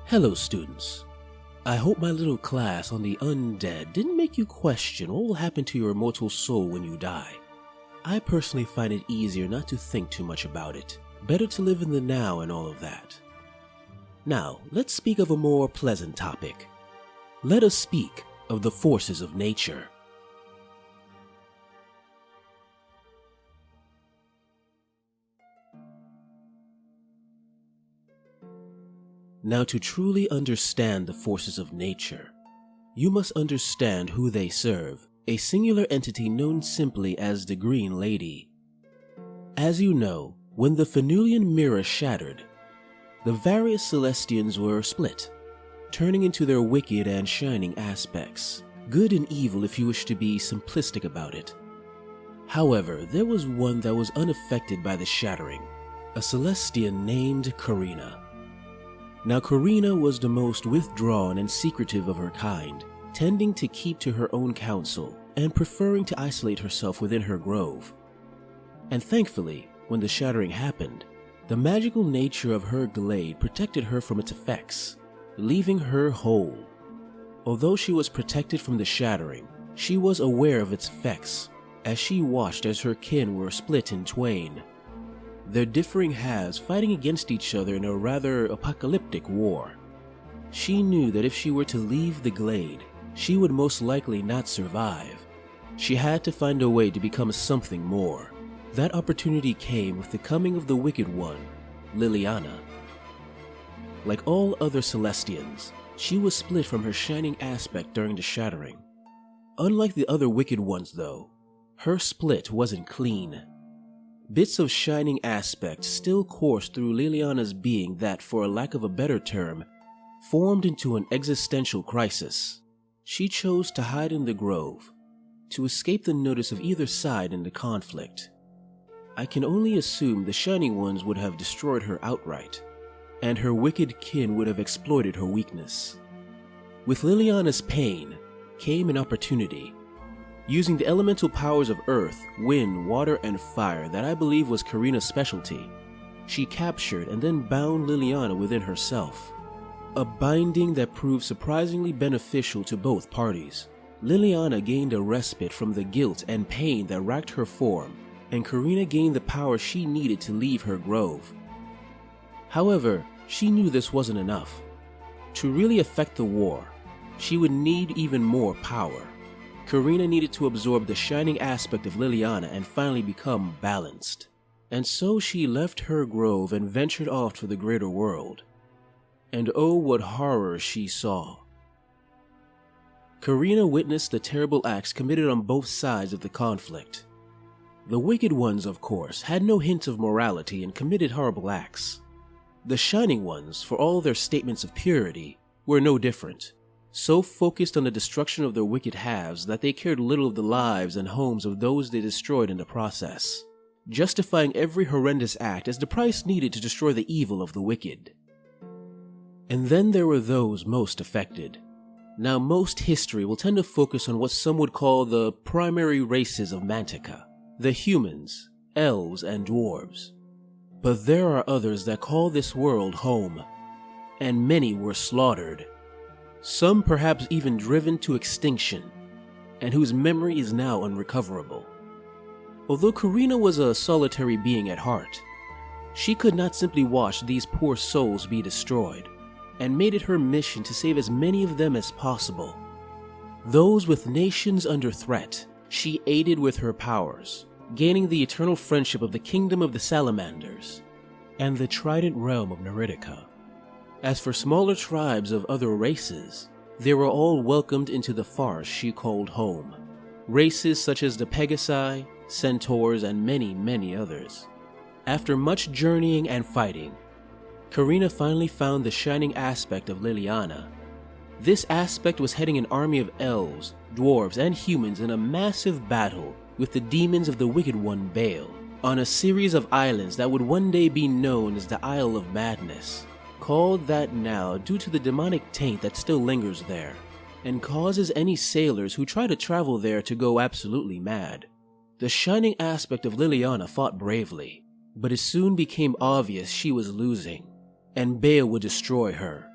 Hello students. I hope my little class on the undead didn't make you question what will happen to your immortal soul when you die. I personally find it easier not to think too much about it. Better to live in the now and all of that. Now, let's speak of a more pleasant topic. Let us speak of the forces of nature. Now, to truly understand the forces of nature, you must understand who they serve, a singular entity known simply as the Green Lady. As you know, when the Phanulian mirror shattered, the various Celestians were split, turning into their wicked and shining aspects, good and evil if you wish to be simplistic about it. However, there was one that was unaffected by the shattering, a Celestian named Karina. Now Karina was the most withdrawn and secretive of her kind, tending to keep to her own counsel and preferring to isolate herself within her grove. And thankfully, when the shattering happened, the magical nature of her glade protected her from its effects, leaving her whole. Although she was protected from the shattering, she was aware of its effects, as she watched as her kin were split in twain, their differing halves fighting against each other in a rather apocalyptic war. She knew that if she were to leave the glade, she would most likely not survive. She had to find a way to become something more. That opportunity came with the coming of the Wicked One, Liliana. Like all other Celestians, she was split from her shining aspect during the shattering. Unlike the other Wicked Ones though, her split wasn't clean. Bits of shining aspect still coursed through Liliana's being that, for a lack of a better term, formed into an existential crisis. She chose to hide in the grove, to escape the notice of either side in the conflict. I can only assume the Shining Ones would have destroyed her outright, and her wicked kin would have exploited her weakness. With Liliana's pain came an opportunity. Using the elemental powers of earth, wind, water, and fire that I believe was Karina's specialty, she captured and then bound Liliana within herself. A binding that proved surprisingly beneficial to both parties. Liliana gained a respite from the guilt and pain that racked her form, and Karina gained the power she needed to leave her grove. However, she knew this wasn't enough. To really affect the war, she would need even more power. Karina needed to absorb the shining aspect of Liliana and finally become balanced. And so she left her grove and ventured off to the greater world. And oh, what horrors she saw. Karina witnessed the terrible acts committed on both sides of the conflict. The Wicked Ones, of course, had no hint of morality and committed horrible acts. The Shining Ones, for all their statements of purity, were no different. So focused on the destruction of their wicked halves that they cared little of the lives and homes of those they destroyed in the process, justifying every horrendous act as the price needed to destroy the evil of the wicked. And then there were those most affected. Now, most history will tend to focus on what some would call the primary races of Mantica, the humans, elves, and dwarves. But there are others that call this world home, and many were slaughtered. Some perhaps even driven to extinction, and whose memory is now unrecoverable. Although Karina was a solitary being at heart, she could not simply watch these poor souls be destroyed, and made it her mission to save as many of them as possible. Those with nations under threat, she aided with her powers, gaining the eternal friendship of the Kingdom of the Salamanders, and the Trident Realm of Neritica. As for smaller tribes of other races, they were all welcomed into the forest she called home. Races such as the Pegasi, Centaurs, and many others. After much journeying and fighting, Karina finally found the shining aspect of Liliana. This aspect was heading an army of elves, dwarves, and humans in a massive battle with the demons of the Wicked One Baal, on a series of islands that would one day be known as the Isle of Madness. Called that now due to the demonic taint that still lingers there, and causes any sailors who try to travel there to go absolutely mad. The shining aspect of Liliana fought bravely, but it soon became obvious she was losing, and Baal would destroy her.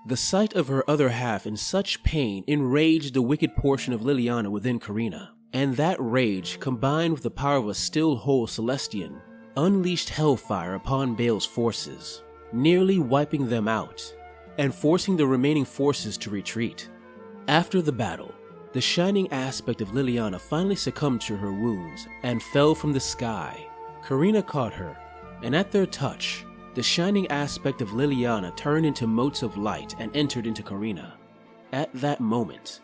The sight of her other half in such pain enraged the wicked portion of Liliana within Karina, and that rage, combined with the power of a still whole Celestian, unleashed hellfire upon Baal's forces, nearly wiping them out, and forcing the remaining forces to retreat. After the battle, the shining aspect of Liliana finally succumbed to her wounds and fell from the sky. Karina caught her, and at their touch, the shining aspect of Liliana turned into motes of light and entered into Karina. At that moment,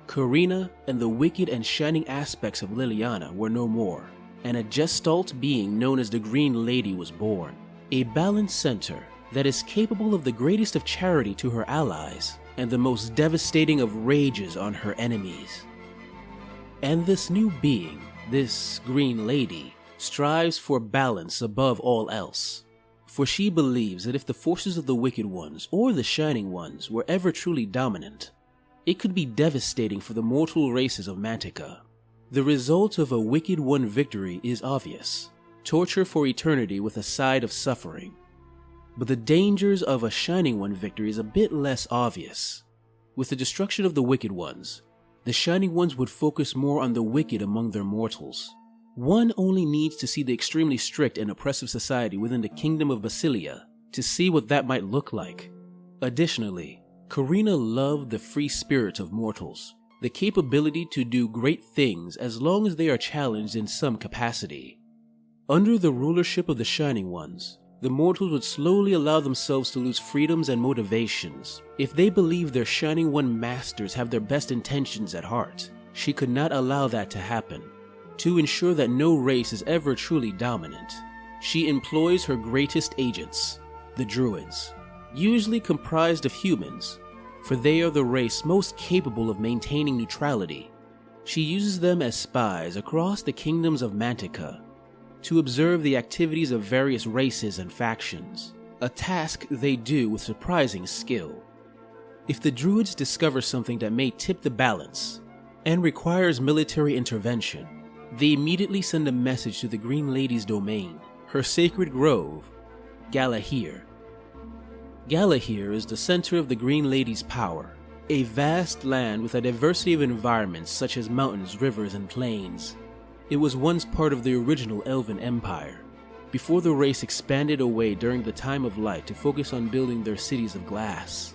Karina and the wicked and shining aspects of Liliana were no more, and a gestalt being known as the Green Lady was born, a balanced center that is capable of the greatest of charity to her allies and the most devastating of rages on her enemies. And this new being, this Green Lady, strives for balance above all else. For she believes that if the forces of the Wicked Ones or the Shining Ones were ever truly dominant, it could be devastating for the mortal races of Mantica. The result of a Wicked One victory is obvious: torture for eternity with a side of suffering. But the dangers of a Shining One victory is a bit less obvious. With the destruction of the Wicked Ones, the Shining Ones would focus more on the wicked among their mortals. One only needs to see the extremely strict and oppressive society within the Kingdom of Basilia to see what that might look like. Additionally, Karina loved the free spirit of mortals, the capability to do great things as long as they are challenged in some capacity. Under the rulership of the Shining Ones, the mortals would slowly allow themselves to lose freedoms and motivations. If they believe their Shining One masters have their best intentions at heart, she could not allow that to happen. To ensure that no race is ever truly dominant, she employs her greatest agents, the Druids, usually comprised of humans, for they are the race most capable of maintaining neutrality. She uses them as spies across the kingdoms of Mantica to observe the activities of various races and factions, a task they do with surprising skill. If the Druids discover something that may tip the balance and requires military intervention, they immediately send a message to the Green Lady's domain, her sacred grove, Gala. Gala is the center of the Green Lady's power, a vast land with a diversity of environments such as mountains, rivers, and plains. It was once part of the original Elven Empire, before the race expanded away during the Time of Light to focus on building their cities of glass.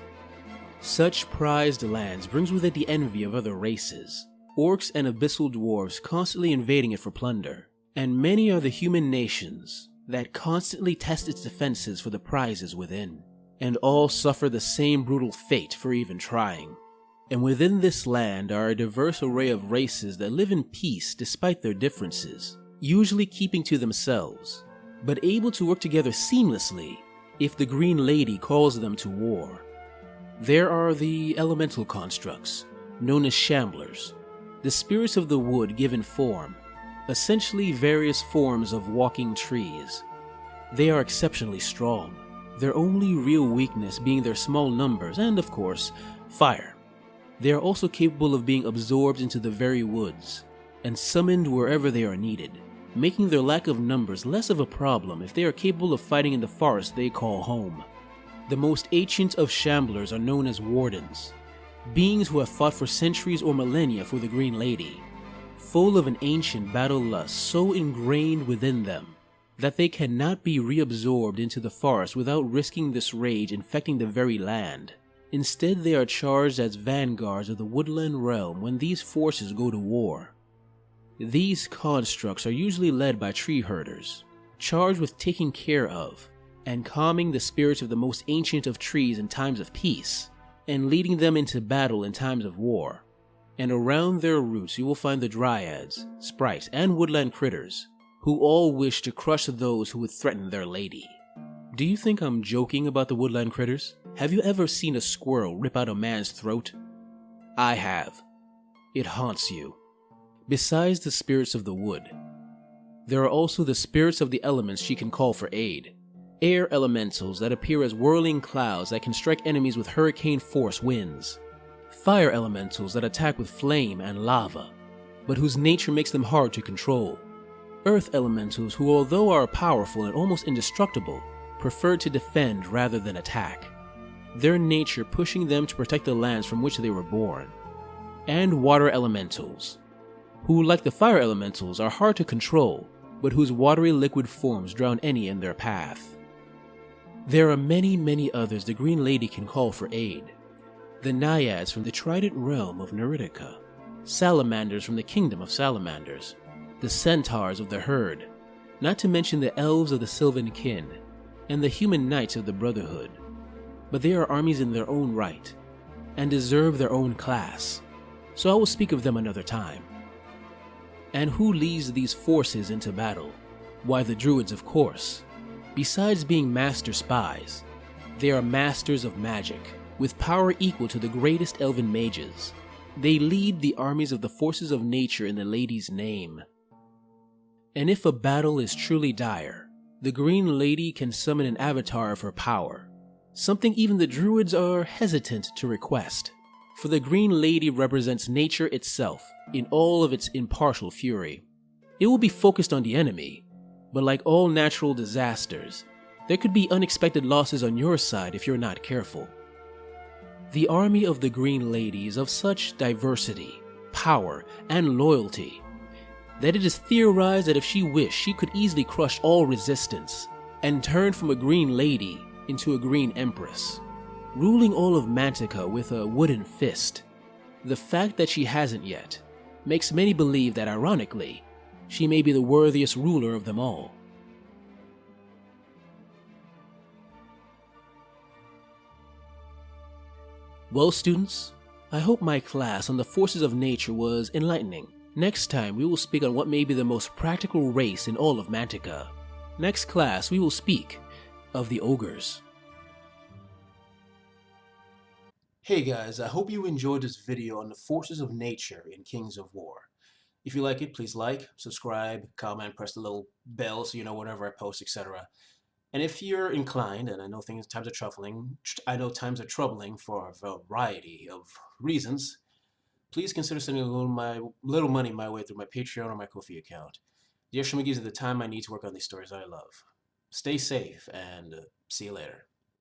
Such prized lands brings with it the envy of other races, orcs and abyssal dwarves constantly invading it for plunder, and many are the human nations that constantly test its defenses for the prizes within, and all suffer the same brutal fate for even trying. And within this land are a diverse array of races that live in peace despite their differences, usually keeping to themselves, but able to work together seamlessly if the Green Lady calls them to war. There are the elemental constructs, known as Shamblers, the spirits of the wood given form, essentially various forms of walking trees. They are exceptionally strong, their only real weakness being their small numbers and, of course, fire. They are also capable of being absorbed into the very woods and summoned wherever they are needed, making their lack of numbers less of a problem if they are capable of fighting in the forest they call home. The most ancient of Shamblers are known as Wardens, beings who have fought for centuries or millennia for the Green Lady, full of an ancient battle lust so ingrained within them that they cannot be reabsorbed into the forest without risking this rage infecting the very land. Instead, they are charged as vanguards of the Woodland Realm when these forces go to war. These constructs are usually led by tree herders, charged with taking care of and calming the spirits of the most ancient of trees in times of peace, and leading them into battle in times of war. And around their roots you will find the Dryads, Sprites, and Woodland Critters, who all wish to crush those who would threaten their lady. Do you think I'm joking about the Woodland Critters? Have you ever seen a squirrel rip out a man's throat? I have. It haunts you. Besides the spirits of the wood, there are also the spirits of the elements she can call for aid. Air elementals that appear as whirling clouds that can strike enemies with hurricane force winds. Fire elementals that attack with flame and lava, but whose nature makes them hard to control. Earth elementals who, although are powerful and almost indestructible, prefer to defend rather than attack. their nature pushing them to protect the lands from which they were born. And water elementals, who, like the fire elementals, are hard to control, but whose watery liquid forms drown any in their path. There are many others the Green Lady can call for aid. The Naiads from the Trident realm of Neritica, Salamanders from the Kingdom of Salamanders, the Centaurs of the Herd, not to mention the Elves of the Sylvan Kin, and the Human Knights of the Brotherhood. But they are armies in their own right, and deserve their own class, so I will speak of them another time. And who leads these forces into battle? Why, the Druids, of course. Besides being master spies, they are masters of magic, with power equal to the greatest elven mages. They lead the armies of the forces of nature in the Lady's name. And if a battle is truly dire, the Green Lady can summon an avatar of her power, something even the Druids are hesitant to request. For the Green Lady represents nature itself in all of its impartial fury. It will be focused on the enemy, but like all natural disasters, there could be unexpected losses on your side if you're not careful. The army of the Green Lady is of such diversity, power, and loyalty that it is theorized that if she wished, she could easily crush all resistance and turn from a Green Lady into a Green Empress, ruling all of Mantica with a wooden fist. The fact that she hasn't yet makes many believe that, ironically, she may be the worthiest ruler of them all. Well, students, I hope my class on the forces of nature was enlightening. Next time, we will speak on what may be the most practical race in all of Mantica. Next class, we will speak of the ogres. Hey guys, I hope you enjoyed this video on the forces of nature in Kings of War. If you like it, please like, subscribe, comment, press the little bell so you know whenever I post, etc. And if you're inclined, and I know times are troubling for a variety of reasons, please consider sending a little money my way through my Patreon or my Ko-fi account. The extra money gives me the time I need to work on these stories I love. Stay safe, and see you later.